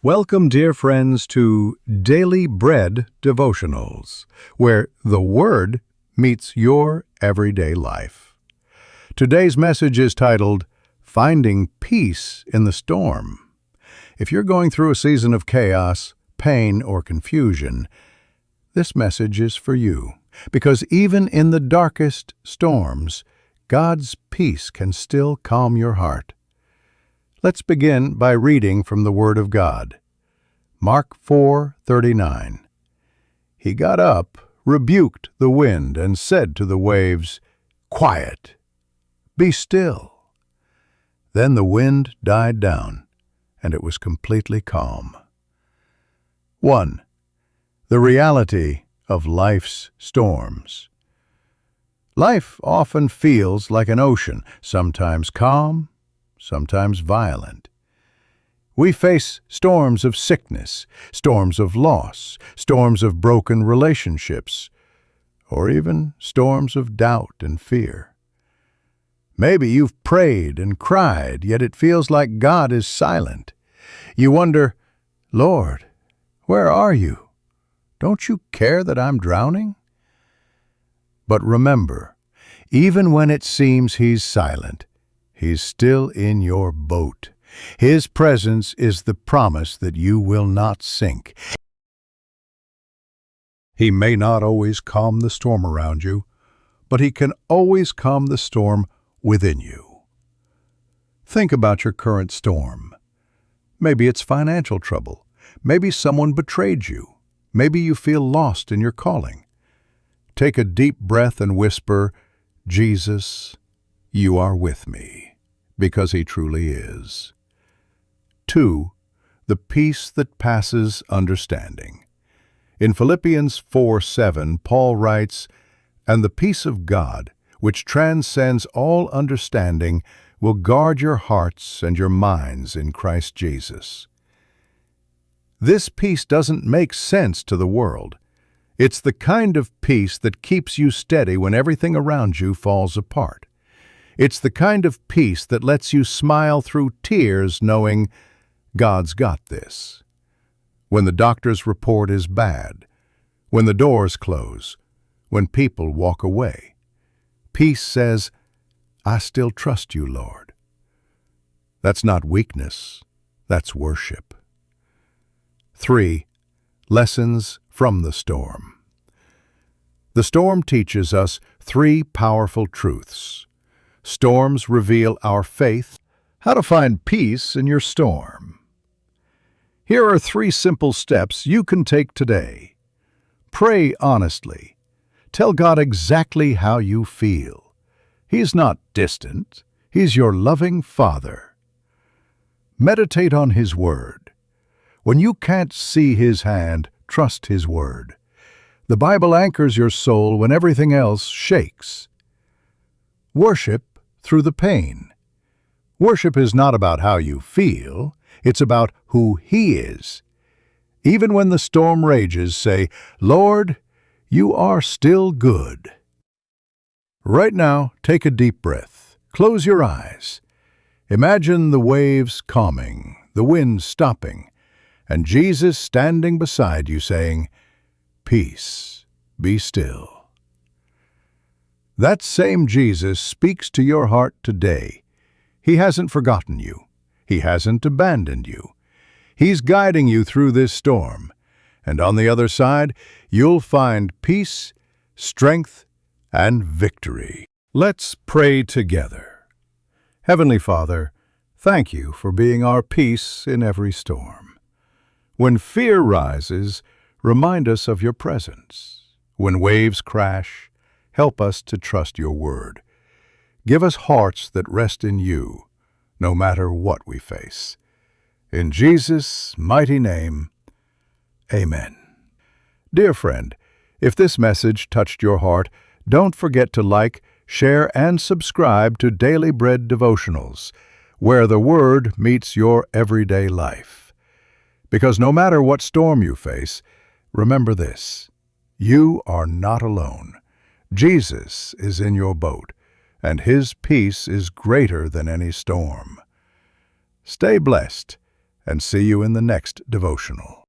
Welcome, dear friends, to Daily Bread Devotionals, where the Word meets your everyday life. Today's message is titled, Finding Peace in the Storm. If you're going through a season of chaos, pain, or confusion, this message is for you, because even in the darkest storms, God's peace can still calm your heart. Let's begin by reading from the Word of God. Mark 4:39. He got up, rebuked the wind, and said to the waves, "Quiet, be still." Then the wind died down, and it was completely calm. 1. The reality of life's storms. Life often feels like an ocean, sometimes calm, sometimes violent. We face storms of sickness, storms of loss, storms of broken relationships, or even storms of doubt and fear. Maybe you've prayed and cried, yet it feels like God is silent. You wonder, "Lord, where are you? Don't you care that I'm drowning?" But remember, even when it seems He's silent, He's still in your boat. His presence is the promise that you will not sink. He may not always calm the storm around you, but He can always calm the storm within you. Think about your current storm. Maybe it's financial trouble. Maybe someone betrayed you. Maybe you feel lost in your calling. Take a deep breath and whisper, "Jesus, you are with me," because He truly is. 2. The peace that passes understanding. In Philippians 4:7, Paul writes, "And the peace of God, which transcends all understanding, will guard your hearts and your minds in Christ Jesus." This peace doesn't make sense to the world. It's the kind of peace that keeps you steady when everything around you falls apart. It's the kind of peace that lets you smile through tears knowing God's got this. When the doctor's report is bad, when the doors close, when people walk away, peace says, "I still trust you, Lord." That's not weakness, that's worship. 3. Lessons from the storm. The storm teaches us 3 powerful truths. Storms reveal our faith. How to find peace in your storm. Here are 3 simple steps you can take today. Pray honestly. Tell God exactly how you feel. He's not distant. He's your loving Father. Meditate on His Word. When you can't see His hand, trust His Word. The Bible anchors your soul when everything else shakes. Worship through the pain. Worship is not about how you feel, it's about who He is. Even when the storm rages, say, "Lord, you are still good." Right now, take a deep breath. Close your eyes. Imagine the waves calming, the wind stopping, and Jesus standing beside you saying, "Peace, be still." That same Jesus speaks to your heart today. He hasn't forgotten you. He hasn't abandoned you. He's guiding you through this storm, and on the other side, you'll find peace, strength, and victory. Let's pray together. Heavenly Father, thank you for being our peace in every storm. When fear rises, remind us of your presence. When waves crash, help us to trust your word. Give us hearts that rest in you, no matter what we face. In Jesus' mighty name, amen. Dear friend, if this message touched your heart, don't forget to like, share, and subscribe to Daily Bread Devotionals, where the Word meets your everyday life. Because no matter what storm you face, remember this: you are not alone. Jesus is in your boat, and His peace is greater than any storm. Stay blessed and see you in the next devotional.